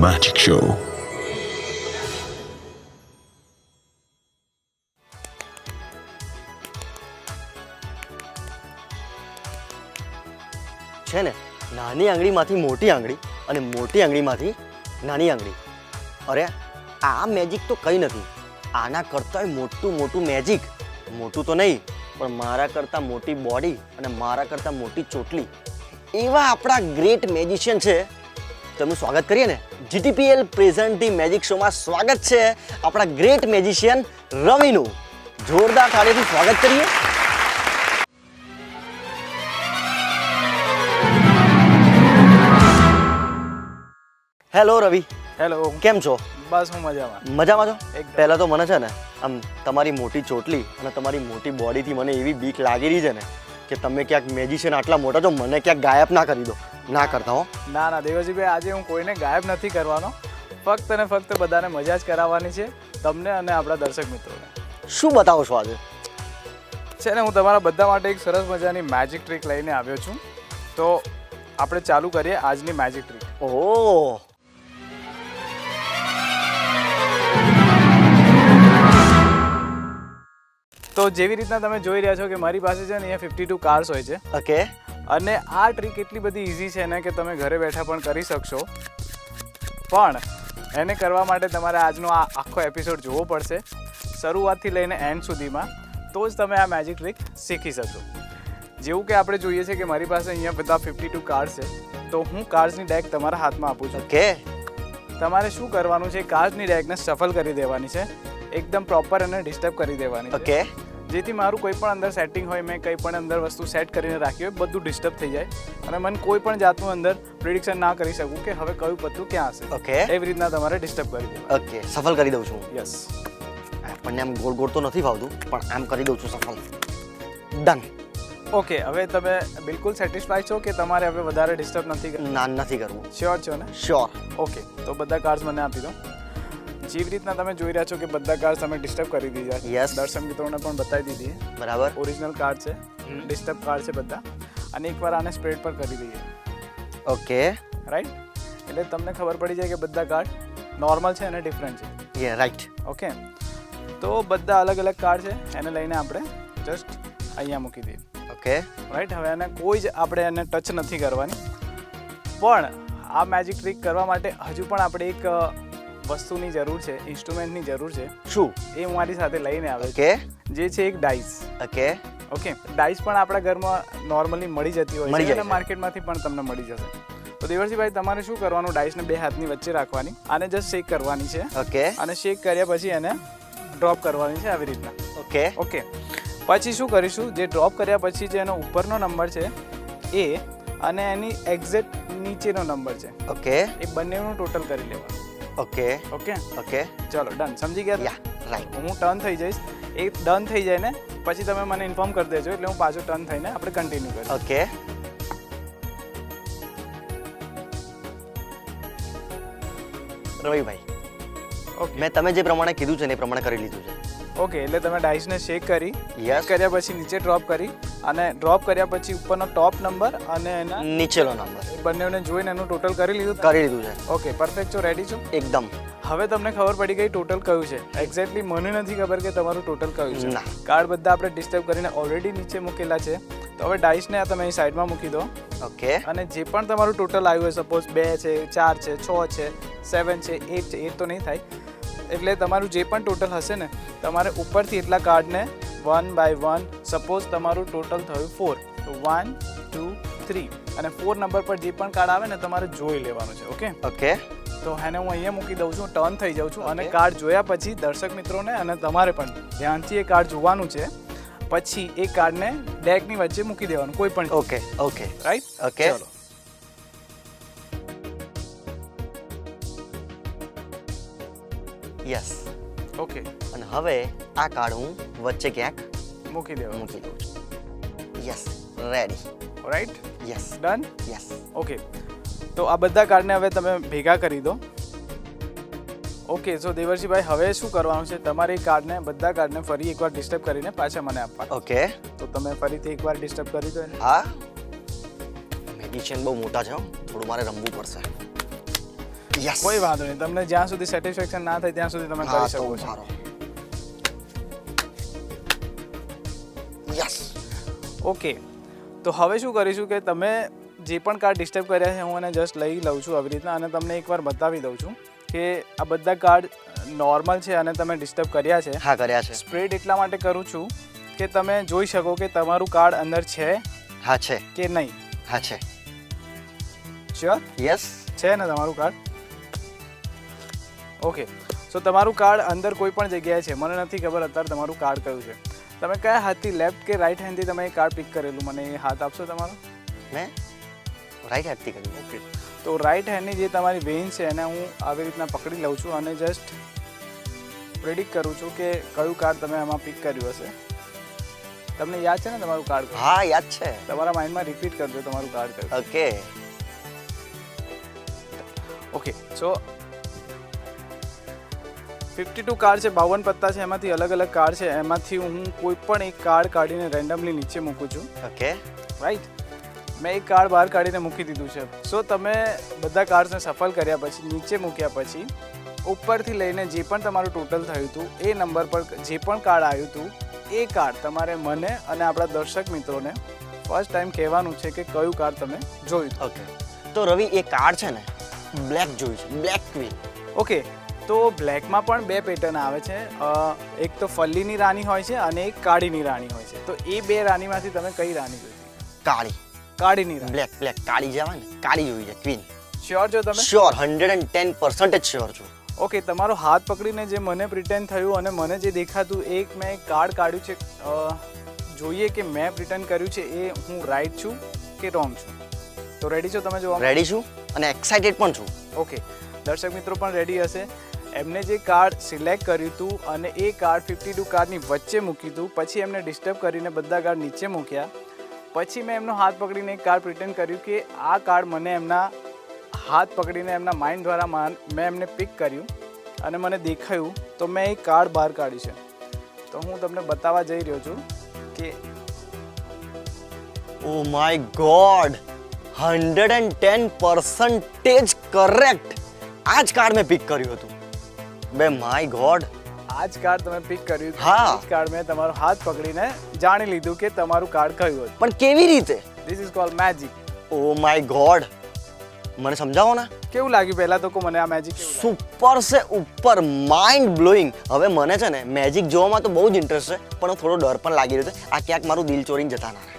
Magic Show. છે ને નાની આંગળીમાંથી મોટી આંગળી અને મોટી આંગળીમાંથી નાની આંગળી. અરે આ મેજિક તો કંઈ નથી, આના કરતાંય મોટું મેજિક. મોટું તો નહીં પણ મારા કરતાં મોટી બોડી અને મારા કરતાં મોટી ચોટલી એવા આપણા ગ્રેટ મેજિશિયન છે. તેમનું સ્વાગત કરીએ ને. GTPL પ્રેઝન્ટ ધી મેજિક શોમાં સ્વાગત છે આપણા ગ્રેટ મેજિશિયન રવિનું. જોરદાર તાળીથી સ્વાગત કરીએ. હેલો રવિ, હેલો, કેમ છો? બસ હું મજામાં. મજામાં છો? એકદમ. પહેલાં તો મને છે ને આમ તમારી મોટી ચોટલી અને તમારી મોટી બોડીથી મને એવી બીક લાગી રહી છે ને કે તમે ક્યાંક મેજિશિયન આટલા મોટા છો, મને ક્યાંક ગાયબ ના કરી દો. ના કરતા હો. ના દેવજીભાઈ, આજે હું કોઈને ગાયબ નથી કરવાનો. ફક્ત ને ફક્ત બધાને મજા જ કરાવવાની છે, તમને અને આપણા દર્શક મિત્રોને. શું બતાવો છો આજે? છે ને હું તમારા બધા માટે એક સરસ મજાની મેજિક ટ્રીક લઈને આવ્યો છું. તો આપણે ચાલુ કરીએ આજની મેજિક ટ્રીક. ઓહ, તો જેવી રીતના તમે જોઈ રહ્યા છો કે મારી પાસે છે ને અહીંયા 52 કાર્ડ્સ હોય છે. ઓકે. અને આ ટ્રીક એટલી બધી ઇઝી છે ને કે તમે ઘરે બેઠા પણ કરી શકશો. પણ એને કરવા માટે તમારે આજનો આ આખો એપિસોડ જોવો પડશે શરૂઆતથી લઈને એન્ડ સુધીમાં, તો જ તમે આ મેજિક ટ્રીક શીખી શકશો. જેવું કે આપણે જોઈએ છે કે મારી પાસે અહીંયા બધા 52 કાર્ડ્સ છે, તો હું કાર્ડ્સની ડેક તમારા હાથમાં આપું છું. ઓકે. તમારે શું કરવાનું છે, કાર્ડ્સની ડેકને શફલ કરી દેવાની છે, એકદમ પ્રોપર અને ડિસ્ટર્બ કરી દેવાની છે. ઓકે. જેથી મારું કોઈ પણ અંદર સેટિંગ હોય, મેં કંઈ પણ અંદર વસ્તુ સેટ કરીને રાખી હોય, બધું ડિસ્ટર્બ થઈ જાય અને મને કોઈ પણ જાતનું અંદર પ્રિડિક્શન ના કરી શકું કે હવે કયું પત્તું ક્યાં હશે. ઓકે. એવી રીતના તમારે ડિસ્ટર્બ કરી દેવાનું. ઓકે, સફળ કરી દઉં છું. યસ. આપણને આમ ગોળ ગોળ તો નથી ફાવતું, પણ આમ કરી દઉં છું સફળ. ડન. ઓકે, હવે તમે બિલકુલ સેટિસ્ફાઈડ છો કે તમારે હવે વધારે ડિસ્ટર્બ નથી કરવું? ના, નથી કરવું. શ્યોર છો ને? શ્યોર. ઓકે, તો બધા કાર્ડ્સ મને આપી દો. જેવી રીતના તમે જોઈ રહ્યા છો કે બધા કાર્ડ તમે ડિસ્ટર્બ કરી દીધા છે. યસ. દર્શક મિત્રોને પણ બતાવી દીધી. બરાબર. ઓરિજિનલ કાર્ડ છે, ડિસ્ટર્બ કાર્ડ છે બધા. અને એકવાર આને સ્પ્રેડ પર કરી દઈએ. ઓકે. રાઈટ? એટલે તમને ખબર પડી જાય કે બધા કાર્ડ નોર્મલ છે અને ડિફરન્ટ છે. યે, રાઈટ. ઓકે, તો બધા અલગ અલગ કાર્ડ છે, એને લઈને આપણે જસ્ટ અહીંયા મૂકી દઈએ. ઓકે. રાઈટ? હવે એને કોઈ જ આપણે એને ટચ નથી કરવાની. પણ આ મેજિક ટ્રીક કરવા માટે હજુ પણ આપણે એક વસ્તુની જરૂર છે, ઇન્સ્ટ્રુમેન્ટની જરૂર છે. શું? એ હું મારી સાથે લઈને આવ્યો ઓકે. છું, જે છે એક ડાઇસ. ઓકે. ઓકે, ડાઇસ પણ આપણા ઘરમાં નોર્મલી મળી જતી હોય મળી છે જાય અને છે. માર્કેટમાંથી પણ તમને મળી જશે. તો દેવરજીભાઈ, તમારે શું કરવાનું, ડાઇસને બે હાથની વચ્ચે રાખવાની, આને જસ્ટ શેક કરવાની છે. ઓકે. અને શેક કર્યા પછી એને ડ્રોપ કરવાની છે આવી રીતના. ઓકે. ઓકે, પછી શું કરીશું, જે ડ્રોપ કર્યા પછી જે એનો ઉપરનો નંબર છે એ અને એની એક્ઝેક્ટ નીચેનો નંબર છે, ઓકે. એ બંનેનું ટોટલ કરી લેવાનું. ઓકે. Okay, okay. ચલો ડન. સમજી ગયા? યા, રાઈટ. હું ટર્ન થઈ જઈશ, એ ડન થઈ જાય ને પછી તમે મને ઇન્ફોર્મ કરી દેજો, એટલે હું પાછું ટર્ન થઈને આપણે કન્ટિન્યુ કરીએ. ઓકે. રવિભાઈ, ઓકે. મેં તમે જે પ્રમાણે કીધું છે ને એ પ્રમાણે કરી લીધું છે. ઓકે, એટલે તમે ડાઇસને શેક કરી, યસ. કર્યા પછી નીચે ડ્રોપ કરી, અને ડ્રોપ કર્યા પછી ઉપરનો ટોપ નંબર અને એના નીચેનો નંબર બંનેને જોઈને એનું ટોટલ કરી લીધું. કરી લીધું છે. ઓકે, પરફેક્ટ છો? રેડી છો? એકદમ. હવે તમને ખબર પડી ગઈ ટોટલ કયું છે. એક્ઝેક્ટલી મને નથી ખબર કે તમારું ટોટલ કયું છે. ના. કાર્ડ બધા આપણે ડિસ્ટર્બ કરીને ઓલરેડી નીચે મૂકેલા છે, તો હવે ડાઇસને તમે અહીં સાઈડમાં મૂકી દો. ઓકે. અને જે પણ તમારું ટોટલ આવ્યું હોય, સપોઝ 2 છે, 4 છે, 6 છે, 7 છે, 8 છે, 8 તો નહીં થાય, એટલે તમારું જે પણ ટોટલ હશે ને, તમારે ઉપરથી એટલા કાર્ડને 1 બાય 1, સપોઝ તમારું ટોટલ થયું 4, તો 1 2 3 અને 4 નંબર પર જે પણ કાર્ડ આવે ને તમારે જોઈ લેવાનું છે. Okay, okay. તો એને હું અહીંયા મૂકી દઉં છું, ટર્ન થઈ જાઉં છું, અને કાર્ડ જોયા પછી દર્શક મિત્રોને અને તમારે પણ ધ્યાનથી એ કાર્ડ જોવાનું છે. પછી એ કાર્ડને ડેકની વચ્ચે મૂકી દેવાનું કોઈ પણ. ઓકે. ઓકે. રાઈટ? ઓકે. ચલો. યસ. ઓકે, અને હવે આ કાર્ડ હું વચ્ચે ક્યાંક મૂકી દેવાનું. મૂકી દઉં છું. Yes. Ready. Right? Yes. Done? Yes. Okay, તો આ બધા કાર્ડને હવે તમે ભેગા કરી દો. ઓકે, સો દેવરજીભાઈ, હવે શું કરવાનું છે, તમારે એ કાર્ડને બધા કાર્ડને ફરી એકવાર ડિસ્ટર્બ કરીને પાછા મને આપવા. ઓકે. તો તમે ફરીથી એકવાર ડિસ્ટર્બ કરી દો એને. હા, મેડિશિયન બહુ મોટા છે હો, થોડું મારે રમવું પડશે. યસ કોઈ વાંધો નહીં, તમને જ્યાં સુધી સેટિસ્ફેક્શન ના થાય ત્યાં સુધી તમે કરી શકો છો. યસ ઓકે, તો હવે શું કરીશું કે તમે જે પણ કાર્ડ ડિસ્ટર્બ કર્યા છે હું એને જસ્ટ લઈ લઉં છું આવી રીતના, અને તમને એકવાર બતાવી દઉં છું કે આ બધા કાર્ડ નોર્મલ છે અને તમે ડિસ્ટર્બ કર્યા છે. હા કર્યા છે. સ્પ્રેડ એટલા માટે કરું છું કે તમે જોઈ શકો કે તમારું કાર્ડ અંદર છે હા છે. કે નહીં. હા છે. શ્યોર યસ છે ને તમારું કાર્ડ? ઓકે, સો તમારું કાર્ડ અંદર કોઈ પણ જગ્યાએ છે, મને નથી ખબર અત્યારે તમારું કાર્ડ કયું છે. તમે કયા હાથથી, લેફ્ટ કે રાઈટ હેન્ડથી તમે એ કાર્ડ પિક કરેલું, મને એ હાથ આપશો તમારો? મેં રાઈટ હેન્ડથી કર્યું. ઓકે, તો રાઈટ હેન્ડની જે તમારી વેઇન છે એને હું આવી રીતના પકડી લઉં છું અને જસ્ટ પ્રેડિક્ટ કરું છું કે કયું કાર્ડ તમે આમાં પિક કર્યું હશે. તમને યાદ છે ને તમારું કાર્ડ? હા યાદ છે. તમારા માઇન્ડમાં રિપીટ કરજો તમારું કાર્ડ કયું. ઓકે ઓકે, સો 52 કાર્ડ છે, 52 પત્તા છે, એમાંથી અલગ અલગ કાર્ડ છે, એમાંથી હું કોઈ પણ એક કાર્ડ કાઢીને રેન્ડમલી નીચે મૂકું છું. ઓકે રાઈટ, મેં એક કાર્ડ બહાર કાઢીને મૂકી દીધું છે. સો તમે બધા કાર્ડ્સને સફલ કર્યા પછી, નીચે મૂક્યા પછી, ઉપરથી લઈને જે પણ તમારું ટોટલ થયું હતું એ નંબર પર જે પણ કાર્ડ આવ્યું હતું એ કાર્ડ તમારે મને અને આપણા દર્શક મિત્રોને ફર્સ્ટ ટાઈમ કહેવાનું છે કે કયું કાર્ડ તમે જોયું હતું. ઓકે, તો રવિ એ કાર્ડ છે ને બ્લેક જોયું છે, બ્લેક ક્વીન. ઓકે, તો બ્લેકમાં પણ બે પેટર્ન આવે છે, એક તો ફલ્લીની રાણી હોય છે અને એક કાળીની રાણી હોય છે. તો એ બે રાણીમાંથી તમે કઈ રાણી જોઈ? કાળી. કાળીની રાણી. બ્લેક બ્લેક કાળી જે આવે ને કાળી જોઈ છે, ક્વીન. શ્યોર છો તમે? શ્યોર, 110% શ્યોર છું. ઓકે, તમારો હાથ પકડીને જે મને પ્રિટેન્ડ થયું અને મને જે દેખાતું એક મેં કાર્ડ કાઢ્યું છે, જોઈએ કે મેં પ્રિટેન્ડ કર્યું છે એ હું રાઈટ છું કે રોંગ છું. તો રેડી છો તમે જોવા? રેડી છું અને એક્સાઇટેડ પણ છું. ઓકે, દર્શક મિત્રો પણ રેડી હશે. એમને જે કાર્ડ સિલેક્ટ કર્યું હતું અને એ કાર્ડ 52 કાર્ડની વચ્ચે મૂક્યું હતું, પછી એમને ડિસ્ટર્બ કરીને બધા કાર્ડ નીચે મૂક્યા, પછી મેં એમનો હાથ પકડીને એક કાર્ડ પ્રિટેન્ડ કર્યું કે આ કાર્ડ મને એમના હાથ પકડીને એમના માઇન્ડ દ્વારા મેં એમને પિક કર્યું અને મને દેખાયું, તો મેં એક કાર્ડ બહાર કાઢ્યું છે. તો હું તમને બતાવવા જઈ રહ્યો છું કે ઓ માય ગોડ, 110% કરેક્ટ. આ જ કાર્ડ મેં પિક કર્યું હતું. બે માય ગોડ, આ જ કાર્ડ તમે પિક કર્યું હતું. હા. આ જ કાર્ડ મેં તમારો હાથ પકડીને જાણી લીધું કે તમારું કાર્ડ કયું હતું. પણ કેવી રીતે? This is called magic. Oh my God, મને સમજાવો ને. કેવું લાગ્યું પહેલા તો મને આ મેજિક? સુપર છે, ઉપર માઇન્ડ બ્લોઈંગ. હવે મને છે ને મેજિક જોવામાં તો બહુ જ ઇન્ટરેસ્ટ છે, પણ થોડો ડર પણ લાગી રહ્યો છે આ ક્યાંક મારું દિલ ચોરીને જતા ના રહે.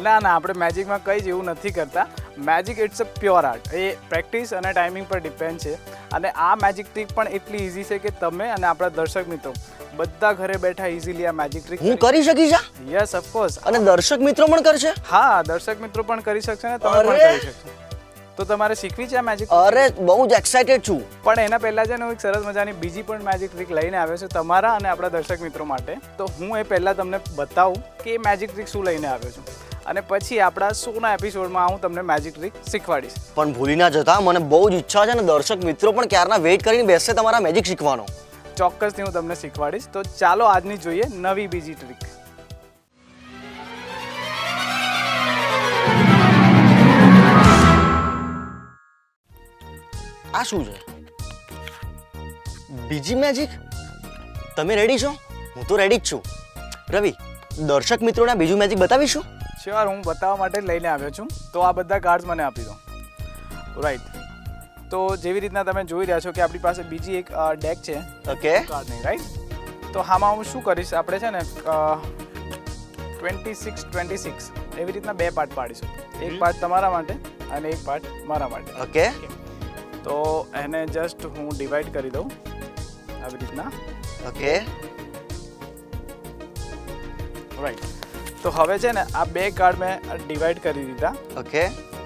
ના ના, આપણે મેજિકમાં કંઈ જ એવું નથી કરતા. Magic it's a pure art. એ પ્રેક્ટિસ અને ટાઈમિંગ પર ડિપેન્ડ છે. અને આ મેજિક ટ્રીક પણ એટલી ઇઝી છે કે તમે અને આપણા દર્શક મિત્રો બધા ઘરે બેઠા ઇઝીલી આ મેજિક ટ્રીક હું કરી શકીશ આ? Yes, of course. અને દર્શક મિત્રો પણ કરશે? હા, દર્શક મિત્રો પણ કરી શકશે ને તમે પણ કરી શકશો. તો તમારે શીખવી છે આ મેજિક? અરે બહુ જ એક્સાઇટેડ છું. પણ એના પહેલા છે ને હું એક સરસ મજાની બીજી પણ મેજિક ટ્રીક લઈને આવ્યો છું તમારા અને આપણા દર્શક મિત્રો માટે. તો હું એ પહેલા તમને બતાવું કે એ મેજિક ટ્રીક શું લઈને આવ્યો છું, અને પછી આપણા શોના એપિસોડમાં હું તમને મેજિક ટ્રીક શીખવાડીશ. પણ ભૂલી ના જતા, મને બહુ જ ઈચ્છા છે ને દર્શક મિત્રો પણ ક્યારના વેઇટ કરીને બેસશે તમારા મેજિક શીખવાનો. ચોક્કસથી હું તમને શીખવાડીશ. તો ચાલો આજની જોઈએ નવી બીજી ટ્રીક. આ શું છે? બીજી મેજિક? તમે રેડી છો? હું તો રેડી જ છું. રવિ, દર્શક મિત્રોને બીજું મેજિક બતાવીશું? શ્યોર, હું બતાવવા માટે જ લઈને આવ્યો છું. તો આ બધા કાર્ડ્સ મને આપી દો. રાઈટ, તો જેવી રીતના તમે જોઈ રહ્યા છો કે આપણી પાસે બીજી એક ડેક છે. ઓકે. કાર્ડ નહીં, રાઈટ? તો આમાં હું શું કરીશ, આપણે છે ને 26 એવી રીતના બે પાર્ટ પાડીશું. એક પાર્ટ તમારા માટે અને એક પાર્ટ મારા માટે. ઓકે. તો એને જસ્ટ હું ડિવાઈડ કરી દઉં આવી રીતના. ઓકે. રાઈટ, તો હવે છે ને આ બે કાર્ડ મેં ડિવાઈડ કરી દીધા. ઓકે.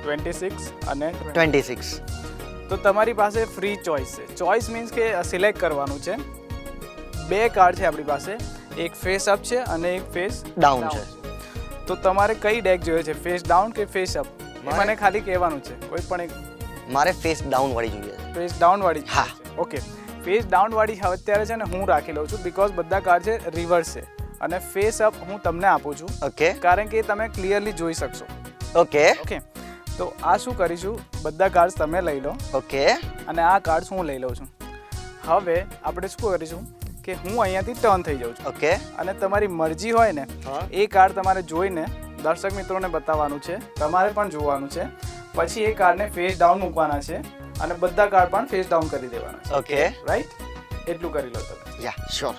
26 અને 26. તો તમારી પાસે ફ્રી ચોઇસ છે. ચોઇસ મીન્સ કે સિલેક્ટ કરવાનું છે. બે કાર્ડ છે આપણી પાસે, એક ફેસ અપ છે અને એક ફેસ ડાઉન છે. તો તમારે કઈ ડેક જોઈએ છે, ફેસ ડાઉન કે ફેસ અપ? મને ખાલી કહેવાનું છે. કોઈ પણ એક. મારે ફેસ ડાઉન વાળી જોઈએ છે. ફેસ ડાઉન વાળી? હા. ઓકે, ફેસ ડાઉન વાળી હવે અત્યારે છે ને હું રાખી લઉં છું, બીકોઝ બધા કાર્ડ છે રિવર્સ છે. અને ફેસ અપ હું તમને આપું છું. ઓકે. કારણ કે તમે ક્લિયરલી જોઈ શકશો. ઓકે. ઓકે, તો આ શું કરીશું, બધા કાર્ડ્સ તમે લઈ લો ઓકે અને આ કાર્ડ્સ હું લઈ લઉં છું. હવે આપણે શું કરીશું કે હું અહીંયાથી ટર્ન થઈ જાઉં છું ઓકે અને તમારી મરજી હોય ને હા. એ કાર્ડ તમારે જોઈને દર્શક મિત્રોને બતાવવાનું છે, તમારે પણ જોવાનું છે. પછી એ કાર્ડને ફેસ ડાઉન મૂકવાના છે અને બધા કાર્ડ પણ ફેસ ડાઉન કરી દેવાના છે. Okay right? એટલું કરી લો તમે. યા શ્યોર.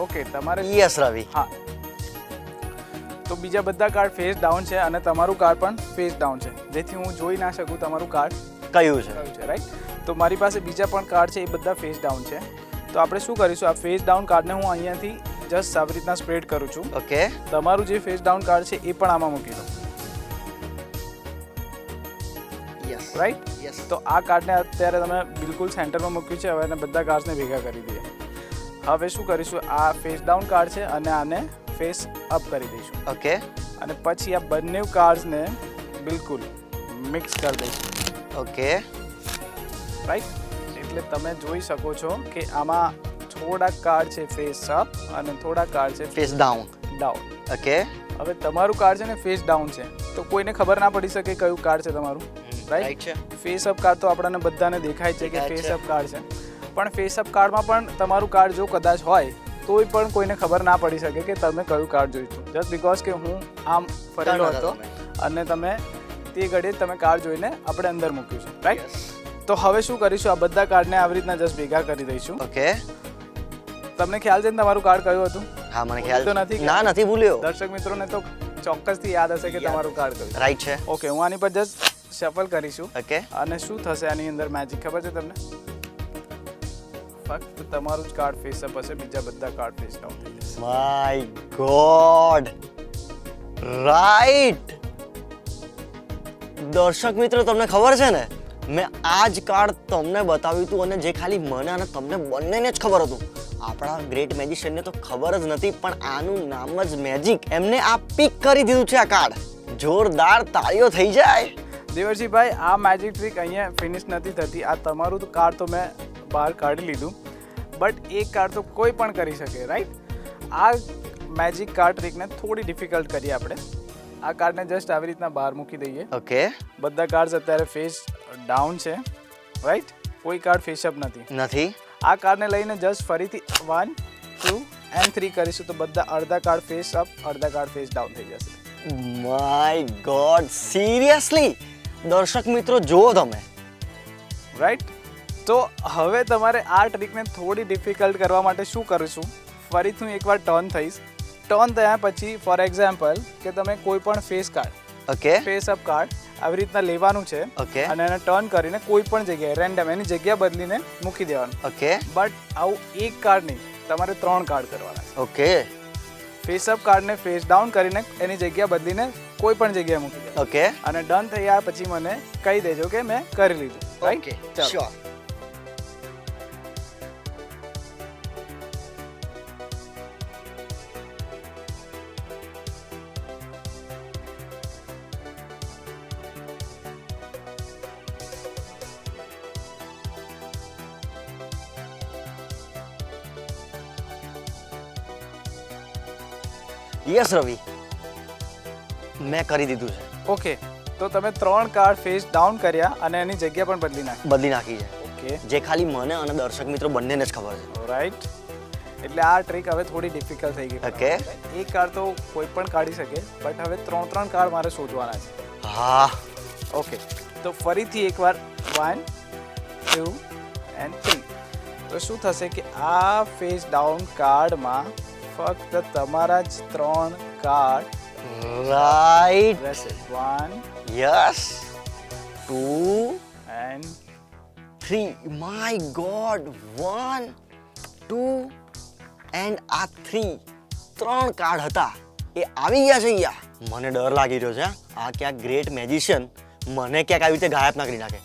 ઓકે, તમારે યસ રવિ. હા, તો બીજા બધા કાર્ડ ફેસ ડાઉન છે અને તમારું કાર્ડ પણ ફેસ ડાઉન છે, જેથી હું જોઈ ના શકું તમારું કાર્ડ કયું છે? કયું છે. રાઈટ? તો મારી પાસે બીજા પણ કાર્ડ છે, એ બધા ફેસ ડાઉન છે. તો આપણે શું કરીશું, આ ફેસ ડાઉન કાર્ડને હું અહીંયાથી જસ્ટ આવી રીતના સ્પ્રેડ કરું છું. ઓકે તમારું જે ફેસ ડાઉન કાર્ડ છે એ પણ આમાં મૂકી દો. Yes right? યસ. તો આ કાર્ડને અત્યારે તમે બિલકુલ સેન્ટરમાં મૂક્યું છે. હવે એને બધા કાર્ડ્સને ભેગા કરી દઈએ. હવે શું કરીશું, આ ફેસ ડાઉન કાર્ડ છે અને આને ફેસ અપ કરી દઈશું ઓકે અને પછી આ બંને કાર્ડ્સને બિલકુલ મિક્સ કરી દઈશું. Okay right? એટલે તમે જોઈ શકો છો કે આમાં થોડા કાર્ડ છે ફેસ અપ અને થોડા કાર્ડ છે ફેસ ડાઉન. ડાઉન. ઓકે હવે તમારું કાર્ડ છે ને ફેસ ડાઉન છે, તો કોઈને ખબર ના પડી શકે કયું કાર્ડ છે તમારું. રાઈટ? છે. ફેસ અપ કાર્ડ તો આપણને બધાને દેખાય છે કે દેખાય ફેસ છે. અપ કાર્ડ છે, પણ ફેસ અપ કાર્ડમાં પણ તમારું કાર્ડ જો કદાચ હોય તોય પણ કોઈને ખબર ના પડી શકે કે તમે કયું કાર્ડ જોઈતું, જસ્ટ બીકોઝ કે હું આમ ફરેલો હતો અને તમે તે ઘડીએ તમે કાર્ડ જોઈને આપણે અંદર મૂક્યું છે. રાઈટ? તો હવે શું કરીશું, આ બધા કાર્ડને આવી રીતના જસ્ટ ભેગા કરી દઈશું. ઓકે તમને ખ્યાલ છે ને તમારું કાર્ડ કયું હતું? હા મને ખ્યાલ તો નથી કે? ના નથી ભૂલ્યો. દર્શક મિત્રોને તો ચોક્કસથી યાદ હશે કે તમારું કાર્ડ કયું. રાઈટ છે. ઓકે, હું આની પર જસ્ટ શફલ કરીશું ઓકે અને શું થશે આની અંદર મેજિક ખબર છે તમને? ફક્ત તમારું જ કાર્ડ ફેસ અપ હશે, બીજા બધા કાર્ડ ફેસ ડાઉન થઈ જશે. My God. રાઈટ. દર્શક મિત્રો તમને ખબર છે ને, મેં આ જ કાર્ડ તમને બતાવ્યું હતું અને જે ખાલી મને અને તમને બંનેને જ ખબર હતું. આપણા ગ્રેટ મેજિશિયનને તો ખબર જ નથી, પણ આનું નામ જ મેજિક. એમને આ પિક કરી દીધું છે આ કાર્ડ. જોરદાર તાળીઓ થઈ જાય. દેવરજીભાઈ, આ મેજિક ટ્રીક અહીંયા ફિનિશ નથી થતી. આ તમારું તો કાર્ડ તો મેં બહાર કાઢી લીધું, બટ એક કાર્ડ તો કોઈ પણ કરી શકે. રાઈટ? આ મેજિક કાર્ડ ટ્રીકને થોડી ડિફિકલ્ટ કરીએ આપણે. આ કાર્ડને જસ્ટ આવી રીતના બહાર મૂકી દઈએ. ઓકે બધા કાર્ડ્સ અત્યારે ફેસ ડાઉન છે. રાઈટ? કોઈ કાર્ડ ફેસ અપ નથી. આ કાર્ડને લઈને જસ્ટ ફરીથી 1 2 and 3 કરીશું તો બધા અડધા કાર્ડ ફેસ અપ, અડધા કાર્ડ ફેસ ડાઉન થઈ જશે. માય ગોડ, સિરિયસલી દર્શક મિત્રો જુઓ તમે. રાઈટ? તો હવે તમારે આ ટ્રીકને થોડી ડિફિકલ્ટ કરવા માટે શું કરીશું, ફરીથી હું એકવાર ટર્ન થઈશ. ટર્ન થયા પછી ફોર એક્ઝામ્પલ કે તમે કોઈ પણ face card, okay face up card આવી રીતના લેવાનું છે ઓકે અને એને ટર્ન કરીને કોઈ પણ જગ્યાએ રેન્ડમ એની જગ્યા બદલીને મૂકી દેવાનું. ઓકે બટ આવું એક કાર્ડ નહીં, તમારે 3 કાર્ડ કરવાના છે. ઓકે ફેસ અપ કાર્ડને ફેસ ડાઉન કરીને એની જગ્યા બદલીને કોઈ પણ જગ્યાએ મૂકી દેવાનું ઓકે અને ડન થયા પછી મને કહી દેજો કે મેં કરી લીધું. રાઈટ? ઓકે ચાલો. શ્યોર. યસ રવિ, મેં કરી દીધું છે. ઓકે, તો તમે 3 કાર્ડ ફેસ ડાઉન કર્યા અને એની જગ્યા પણ બદલી નાખી. બદલી નાખી છે, ઓકે, જે ખાલી મને અને દર્શક મિત્રો બંનેને જ ખબર છે. રાઈટ? એટલે આ ટ્રીક હવે થોડી ડિફિકલ્ટ થઈ ગઈ. ઓકે. એક કાર્ડ તો કોઈ પણ કાઢી શકે, બટ હવે 3 કાર્ડ મારે શોધવાના છે. હા ઓકે, તો ફરીથી એકવાર 1 2 and 3. તો શું થશે કે આ ફેસ ડાઉન કાર્ડમાં ફક્ત તમારા જ 3 કાર્ડ રાઈટ. રહેશે. 1 yes 2 and 3. My God, 1 2 and આ 3 કાર્ડ હતા એ આવી ગયા છે અહીંયા. મને ડર લાગી રહ્યો છે આ ક્યાંક ગ્રેટ મેજિશિયન મને ક્યાંક આવી રીતે ગાયબ ના કરી નાખે.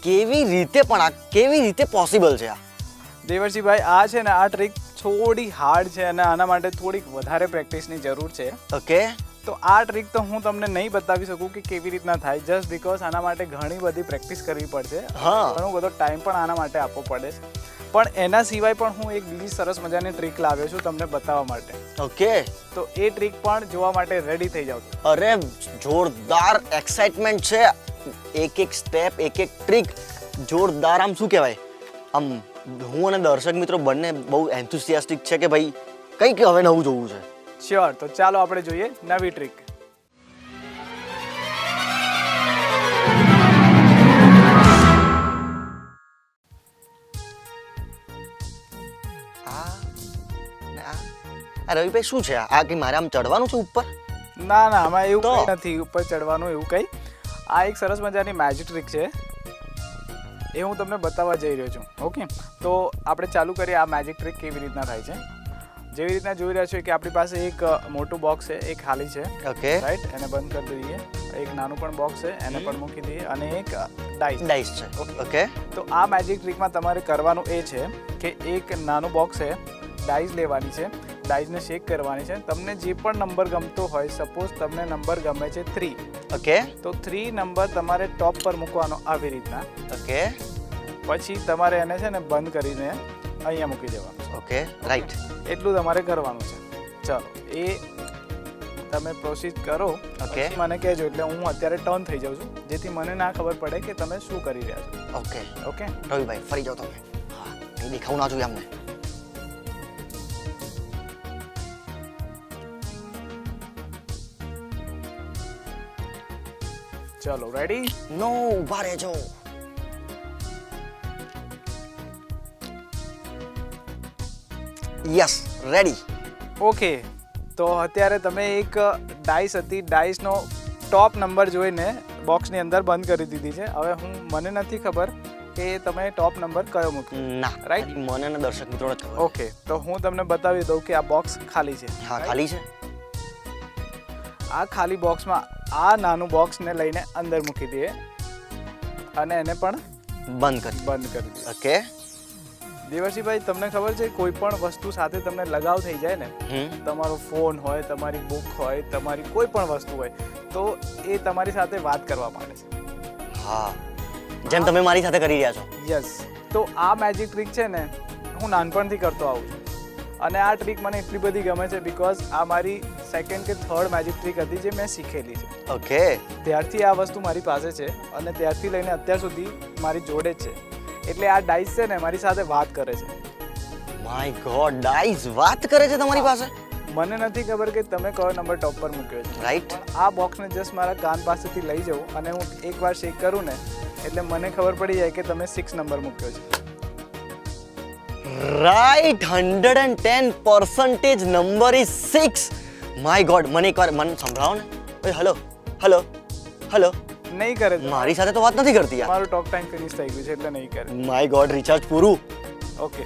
કેવી રીતે પણ આ કેવી રીતે પોસિબલ છે આ? દેવરજીભાઈ, આ છે ને આ ટ્રીક થોડી હાર્ડ છે અને આના માટે થોડીક વધારે પ્રેક્ટિસની જરૂર છે. ઓકે તો આ ટ્રીક તો હું તમને નહીં બતાવી શકું કે કેવી રીતના થાય, જસ્ટ બીકોઝ આના માટે ઘણી બધી પ્રેક્ટિસ કરવી પડશે. હા. ઘણો બધો ટાઈમ પણ આના માટે આપવો પડે છે. પણ એના સિવાય પણ હું એક બીજી સરસ મજાની ટ્રીક લાવ્યો છું તમને બતાવવા માટે. ઓકે. તો એ ટ્રીક પણ જોવા માટે રેડી થઈ જાઓ. અરે જોરદાર એક્સાઇટમેન્ટ છે. એક એક સ્ટેપ, એક એક ટ્રીક જોરદાર. આમ શું કહેવાય, આમ હું અને દર્શક મિત્રો બંને બહુ એન્થુસિયાસ્ટિક છે કે ભાઈ કંઈક હવે નવું જોવું છે. શ્યોર. તો ચાલો આપણે જોઈએ નવી ટ્રીક. રવિભાઈ શું છે આ કે મારે આમ ચડવાનું છે ઉપર? ના ના, આમાં એવું તો? કંઈ નથી ઉપર ચડવાનું એવું કંઈ. આ એક સરસ મજાની મેજિક ટ્રીક છે, એ હું તમને બતાવવા જઈ રહ્યો છું. ઓકે, તો આપણે ચાલુ કરીએ આ મેજિક ટ્રીક કેવી રીતના થાય છે. જેવી રીતના જોઈ રહ્યા છો કે આપણી પાસે એક મોટું બોક્સ છે, એક ખાલી છે. ઓકે. રાઈટ, એને બંધ કરી દઈએ. એક નાનું પણ બોક્સ છે, એને પણ મૂકી દઈએ, અને એક ડાઈસ છે. ઓકે. તો આ મેજિક ટ્રીકમાં તમારે કરવાનું એ છે કે એક નાનું બોક્સ છે, ડાઈસ લેવાની છે, ડાઈસને શેક કરવાની છે. તમને જે પણ નંબર ગમતો હોય, સપોઝ તમને નંબર ગમે છે 3. ઓકે. તો 3 નંબર તમારે ટોપ પર મૂકવાનો આવી રીતના. ઓકે. પછી તમારે એને છે ને બંધ કરીને અહીંયા મૂકી દેવાનું. ઓકે. રાઈટ. એટલું તમારે કરવાનું છે. ચાલો, એ તમે પ્રોસીડ કરો. ઓકે. મને કહેજો, એટલે હું અત્યારે ટર્ન થઈ જાઉં છું, જેથી મને ના ખબર પડે કે તમે શું કરી રહ્યા છો. ઓકે. ઓકે રવિભાઈ ફરી જાઓ તમે. હા, એ દેખાવું ના જોઈએ અમને. ચલો, રેડી? નો, ઊભા રહેજો. Yes, ready. ઓકે, તો અત્યારે તમે એક ડાઈસ હતી, ડાઈસનો ટોપ નંબર જોઈને બોક્સની અંદર બંધ કરી દીધી છે. હવે મને નથી ખબર કે તમે ટોપ નંબર કયો મૂક્યો. ના, રાઈટ? મને અને દર્શક મિત્રોને જ ખબર. ઓકે, તો હું તમને બતાવી દઉં કે આ બોક્સ ખાલી છે. હા, ખાલી છે. આ ખાલી બોક્સમાં આ નાનું બોક્સને લઈને અંદર મૂકી દઈએ અને એને પણ બંધ કરી. દઈએ. ઓકે. દેવર્ષિભાઈ, તમને ખબર છે કોઈ પણ વસ્તુ સાથે તમને લગાવ થઈ જાય ને, તમારો ફોન હોય, તમારી બુક હોય, તમારી કોઈ પણ વસ્તુ હોય, તો એ તમારી સાથે વાત કરવા માંડે છે. હા, જેમ તમે મારી સાથે કરી રહ્યા છો. યસ. તો આ મેજિક ટ્રીક છે ને, હું નાનપણથી કરતો આવું છું, અને આ ટ્રીક મને એટલી બધી ગમે છે બીકોઝ આ મારી સેકન્ડ કે થર્ડ મેજિક ટ્રીક હતી જે મેં શીખેલી છે. ઓકે. ત્યારથી આ વસ્તુ મારી પાસે છે અને ત્યારથી લઈને અત્યાર સુધી મારી જોડે જ છે. એટલે આ ડાઈસ છે ને મારી સાથે વાત કરે છે. માય ગોડ, ડાઈસ વાત કરે છે તમારી પાસે? મને નથી ખબર કે તમે કયો નંબર ટોપ પર મૂક્યો છે. રાઈટ. આ બોક્સને જસ્ટ મારા કાન પાસેથી લઈ જાઉં અને હું એકવાર શેક કરું ને, એટલે મને ખબર પડી જાય કે તમે 6 નંબર મૂક્યો છે. Right, 110% number is 6. My God, મને એકવાર મને સંભળાવો ને. ઓય, હેલો હેલો હેલો. નહીં કરે. મારી સાથે તો વાત નથી કરતી યાર. મારું ટોક ટાઈમ ફિનિશ થઈ ગયું છે એટલે નહીં કરે. માય ગોડ, રિચાર્જ પૂરું. ઓકે,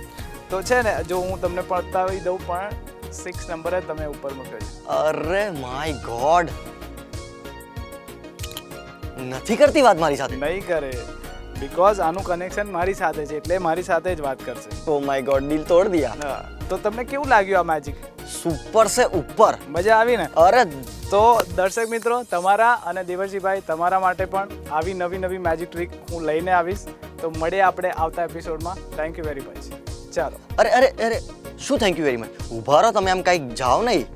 તો છે ને, જો હું તમને બતાવી દઉં, પણ 6 નંબર જ તમે ઉપર મૂક્યો છે. અરે માય ગોડ, નથી કરતી વાત મારી સાથે. નહીં કરે, બીકોઝ આનું કનેક્શન મારી સાથે છે, એટલે મારી સાથે જ વાત કરશે. ઓ માય ગોડ, દિલ તોડ દિયા. હા, તો તમને કેવું લાગ્યું આ મેજિક? સુપર છે, ઉપર. મજા આવી ને? અરે, તો દર્શક મિત્રો, તમારા અને દેવર્ષિભાઈ, તમારા માટે પણ આવી નવી મેજિક ટ્રીક હું લઈને આવીશ. તો મળીએ આપણે આવતા એપિસોડમાં. Thank you very much. ચાલો. અરે અરે અરે, શું થેન્ક યુ વેરી મચ? ઊભા રહો તમે, આમ કાંઈક જાઓ નહીં.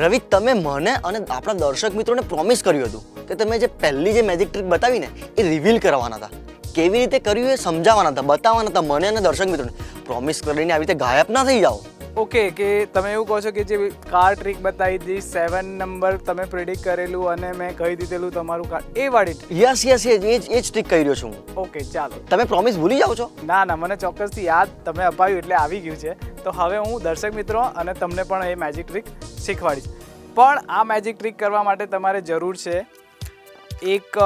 રવિ, તમે મને અને આપણા દર્શક મિત્રોને પ્રોમિસ કર્યું હતું કે તમે જે પહેલી જે મેજિક ટ્રીક બતાવી ને, એ રિવીલ કરવાના હતા. કેવી રીતે કર્યું એ સમજાવવાના હતા, બતાવવાના હતા મને અને દર્શક મિત્રોને. પ્રોમિસ કરીને આવી રીતે ગાયબ ના થઈ જાઓ. ઓકે, કે તમે એવું કહો છો કે જે કાર ટ્રીક બતાવી હતી, 7 નંબર તમે પ્રિડિક્ટ કરેલું અને મેં કહી દીધેલું તમારું કાર, એ વાળી? યસ યસ, એ જ ટ્રીક કરી રહ્યો છું હું. ઓકે, ચાલો. તમે પ્રોમિસ ભૂલી જાઓ છો? ના ના, મને ચોક્કસથી યાદ તમે અપાવ્યું એટલે આવી ગયું છે. તો હવે હું દર્શક મિત્રો અને તમને પણ એ મેજિક ટ્રીક શીખવાડીશ. પણ આ મેજિક ટ્રીક કરવા માટે તમારે જરૂર છે એક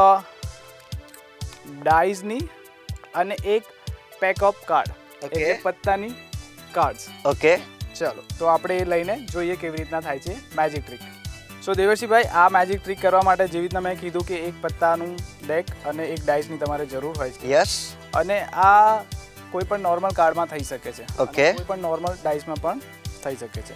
ડાઈઝની અને એક પેક ઓફ કાર્ડ, એટલે પત્તાની કાર્ડ્સ. ઓકે, ચલો, તો આપણે એ લઈને જોઈએ કેવી રીતના થાય છે મેજિક ટ્રીક. સો દેવર્ષિભાઈ, આ મેજિક ટ્રીક કરવા માટે જેવી રીતના મેં કીધું કે એક પત્તાનું ડેક અને એક ડાઈસની તમારે જરૂર હોય છે. યસ. અને આ કોઈ પણ નોર્મલ કાર્ડમાં થઈ શકે છે. ઓકે. કોઈ પણ નોર્મલ ડાઈસમાં પણ થઈ શકે છે.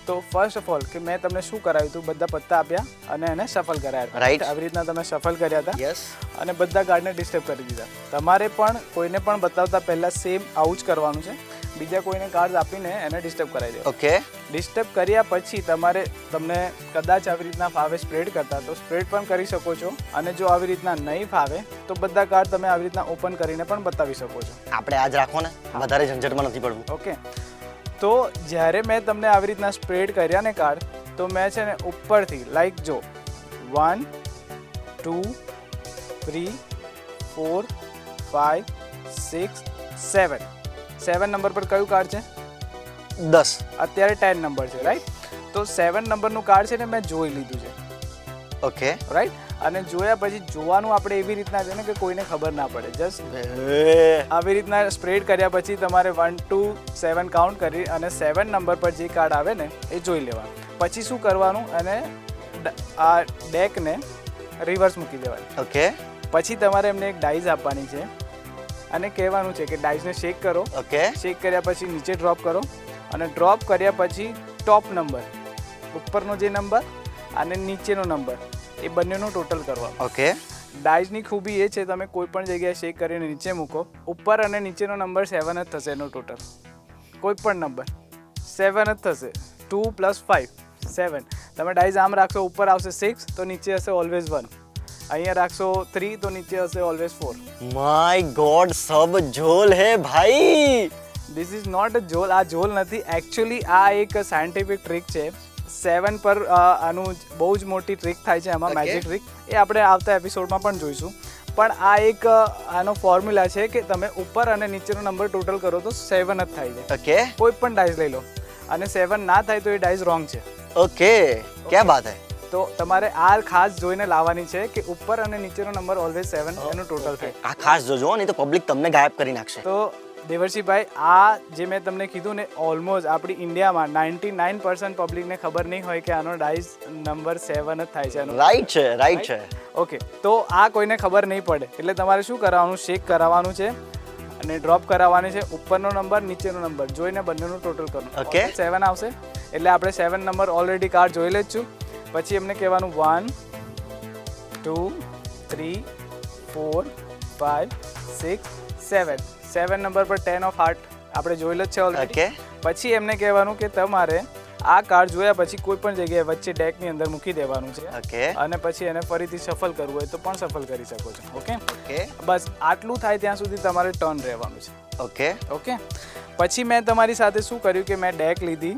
તો ફર્સ્ટ ઓફ ઓલ કે મેં તમને શું કરાવ્યું હતું, બધા પત્તા આપ્યા અને એને શફલ કરાયા. રાઈટ. આવી રીતના તમે શફલ કર્યા હતા. યસ. અને બધા કાર્ડને ડિસ્ટર્બ કરી દીધા. તમારે પણ કોઈને પણ બતાવતા પહેલાં સેમ આવું જ કરવાનું છે. બીજા કોઈને કાર્ડ આપીને એને ડિસ્ટર્બ કરાવી દેવા. ઓકે. ડિસ્ટર્બ કર્યા પછી તમને કદાચ આવી રીતના ફાવે સ્પ્રેડ કરતા તો સ્પ્રેડ પણ કરી શકો છો, અને જો આવી રીતના નહીં ફાવે તો બધા કાર્ડ તમે આવી રીતના ઓપન કરીને પણ બતાવી શકો છો. આપણે આજ રાખો ને, વધારે ઝંઝટમાં નથી પડવું. ઓકે. તો જ્યારે મેં તમને આવી રીતના સ્પ્રેડ કર્યા ને કાર્ડ, તો મેં છે ને ઉપરથી લાઈક જો 1 2 3 4 5 6 7 7 નંબર પર કયું કાર્ડ છે? 10. અત્યારે 10 નંબર છે, રાઈટ? તો 7 નંબરનું કાર્ડ છે ને મેં જોઈ લીધું છે. ઓકે. રાઈટ? અને જોયા પછી જોવાનું આપણે એવી રીતના છે ને કે કોઈને ખબર ના પડે. જસ્ટ આવી રીતના સ્પ્રેડ કર્યા પછી તમારે 1 2 7 કાઉન્ટ કરી અને 7 નંબર પર જે કાર્ડ આવે ને એ જોઈ લેવાનું. પછી શું કરવાનું, અને આ ડેકને રિવર્સ મૂકી દેવાની. ઓકે. પછી તમારે એમને એક ડાઈસ આપવાની છે અને કહેવાનું છે કે ડાઈસને શેક કરો. ઓકે. શેક કર્યા પછી નીચે ડ્રોપ કરો, અને ડ્રોપ કર્યા પછી ટોપ નંબર, ઉપરનો જે નંબર અને નીચેનો નંબર, એ બંનેનું ટોટલ કરવાનું. ઓકે. ડાઈસની ખૂબી એ છે, તમે કોઈ પણ જગ્યાએ શેક કરીને નીચે મૂકો, ઉપર અને નીચેનો નંબર 7 જ થશે. એનો ટોટલ કોઈ પણ નંબર 7 જ થશે. 2 + 5 7. તમે ડાઈસ આમ રાખશો, ઉપર આવશે 6 તો નીચે હશે ઓલવેઝ 1. અહીંયા રાખશો 3 તો નીચે હશે ઓલવેઝ 4. માય ગોડ, સબ જોલ હે ભાઈ. ધીસ ઇઝ નોટ અ જોલ. આ જોલ નથી, એકચ્યુઅલી આ એક સાયન્ટિફિક ટ્રીક છે. 7 પર આનું બહુ જ મોટી ટ્રીક થાય છે આમાં, મેજિક ટ્રીક. એ આપણે આવતા એપિસોડમાં પણ જોઈશું. પણ આ એક આનો ફોર્મ્યુલા છે કે તમે ઉપર અને નીચેનો નંબર ટોટલ કરો તો 7 જ થાય છે. ઓકે. કોઈ પણ ડાઈસ લઈ લો અને 7 ના થાય તો એ ડાઈસ રોંગ છે. ઓકે. ક્યાં બાત હે. તો તમારે આ ખાસ જોઈને લાવવાની છે કે ઉપર અને નીચેનો નંબર ઓલવેઝ 7 એનું ટોટલ થાય. આ ખાસ જોજો, નહીં તો પબ્લિક તમને ગાયબ કરી નાખશે. તો દેવર્ષિભાઈ, આ જે મેં તમને કીધું ને, ઓલમોસ્ટ આપણી ઇન્ડિયામાં 99% પબ્લિકને ખબર નહીં હોય કે આનો ડાઈસ નંબર 7 જ થાય છે. રાઈટ છે, રાઈટ છે. ઓકે. તો આ કોઈને ખબર નહીં પડે એટલે તમારે શું કરાવવાનું, શેક કરાવવાનું છે અને ડ્રોપ કરાવવાની છે. ઉપરનો નંબર, નીચેનો નંબર જોઈને બંનેનું ટોટલ કરવાનું. ઓકે. 7 આવશે એટલે આપણે 7 નંબર ઓલરેડી કાર્ડ જોઈ લે જ છું. પછી એમને કહેવાનું 1 2 3 4 5 6 7. 7 નંબર પર 10 ઓફ હાર્ટ આપણે જોઈ લે જ છે ઓલરેડી. પછી એમને કહેવાનું કે તમારે આ કાર્ડ જોયા પછી કોઈ પણ જગ્યાએ વચ્ચે ડેકની અંદર મૂકી દેવાનું છે. ઓકે. અને પછી એને ફરીથી શફલ કરવું હોય તો પણ શફલ કરી શકો છો. ઓકે. ઓકે. બસ આટલું થાય ત્યાં સુધી તમારે ટર્ન રહેવાનું છે. ઓકે. ઓકે. પછી મેં તમારી સાથે શું કર્યું કે મેં ડેક લીધી.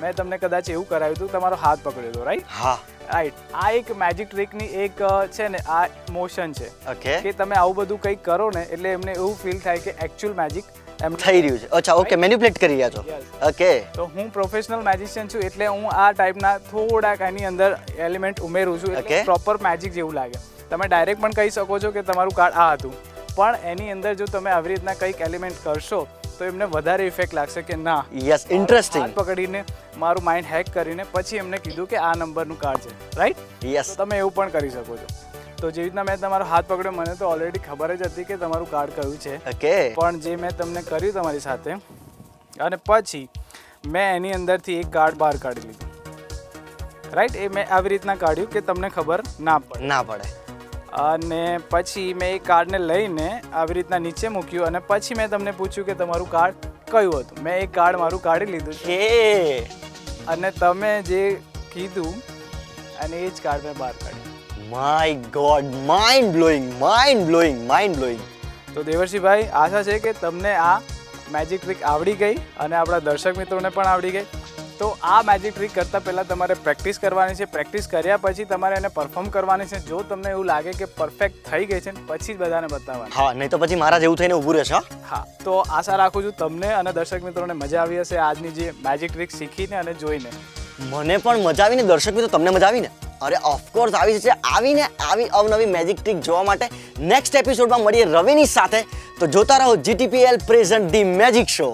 મેં તમને કદાચ એવું કરાવ્યું હતું, તમારો હાથ પકડ્યો હતો, રાઈટ? હા. રાઈટ. આ એક મેજિક ટ્રીકની એક છે ને, આ મોશન છે ઓકે. કે તમે આવું બધું કંઈક કરો ને એટલે એમને એવું ફીલ થાય કે એકચ્યુઅલ મેજિક એમ થઈ રહ્યું છે. અચ્છા, ઓકે. મેનિપ્યુલેટ કરી રહ્યા છો. ઓકે. તો હું પ્રોફેશનલ મેજિશિયન છું એટલે હું આ ટાઈપના થોડાક એની અંદર એલિમેન્ટ ઉમેરું છું એટલે પ્રોપર મેજિક જેવું લાગે. તમે ડાયરેક્ટ પણ કહી શકો છો કે તમારું કાર્ડ આ હતું, પણ એની અંદર જો તમે આવી રીતના કંઈક એલિમેન્ટ કરશો તો એમને વધારે ઇફેક્ટ લાગશે કે ના. Yes, interesting. હાથ પકડીને મારું માઇન્ડ હેક કરીને પછી એમને કીધું કે આ નંબરનું કાર્ડ છે, રાઈટ? યસ. તો તમે એવું પણ કરી શકો છો. તો જેવી રીતના મેં તમારો હાથ પકડ્યો, મને તો ઓલરેડી ખબર જ હતી કે તમારું કાર્ડ કયું છે. ઓકે. પણ જે મેં તમને કર્યું તમારી સાથે, અને પછી મેં એની અંદરથી એક કાર્ડ બહાર કાઢી લીધું, રાઈટ? એ મેં આવી રીતના કાઢ્યું કે તમને ખબર ના પડે. અને પછી મેં એ કાર્ડને લઈને આવી રીતના નીચે મૂક્યું અને પછી મેં તમને પૂછ્યું કે તમારું કાર્ડ કયું હતું. મેં એ કાર્ડ મારું કાઢી લીધું છે અને તમે જે કીધું અને એ જ કાર્ડ મેં બહાર કાઢ્યું. My God, mind blowing, mind blowing, mind blowing. તો દેવર્ષિભાઈ, આશા છે કે તમને આ મેજિક ટ્રીક આવડી ગઈ અને આપણા દર્શક મિત્રોને પણ આવડી ગઈ. તો આ મેજિક ટ્રીક કરતાં પહેલાં તમારે પ્રેક્ટિસ કરવાની છે. પ્રેક્ટિસ કર્યા પછી તમારે એને પરફોર્મ કરવાની છે. જો તમને એવું લાગે કે પરફેક્ટ થઈ ગઈ છે પછી જ બધાને બતાવવાની. હા, નહીં તો પછી મારા જેવું થઈને ઊભું રહેશે. હા. તો આશા રાખું છું તમને અને દર્શક મિત્રોને મજા આવી હશે આજની જે મેજિક ટ્રીક શીખીને અને જોઈને. મને પણ મજા આવીને, દર્શક મિત્રો તમને મજા આવીને? અરે ઓફકોર્સ આવી છે. આવી અવનવી મેજિક ટ્રીક જોવા માટે નેક્સ્ટ એપિસોડમાં મળીએ રવિની સાથે. તો જોતા રહો GTPL present the magic show.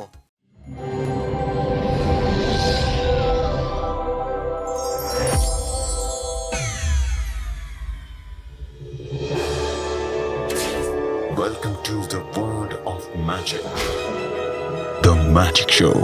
Welcome to the world of magic. The Magic Show.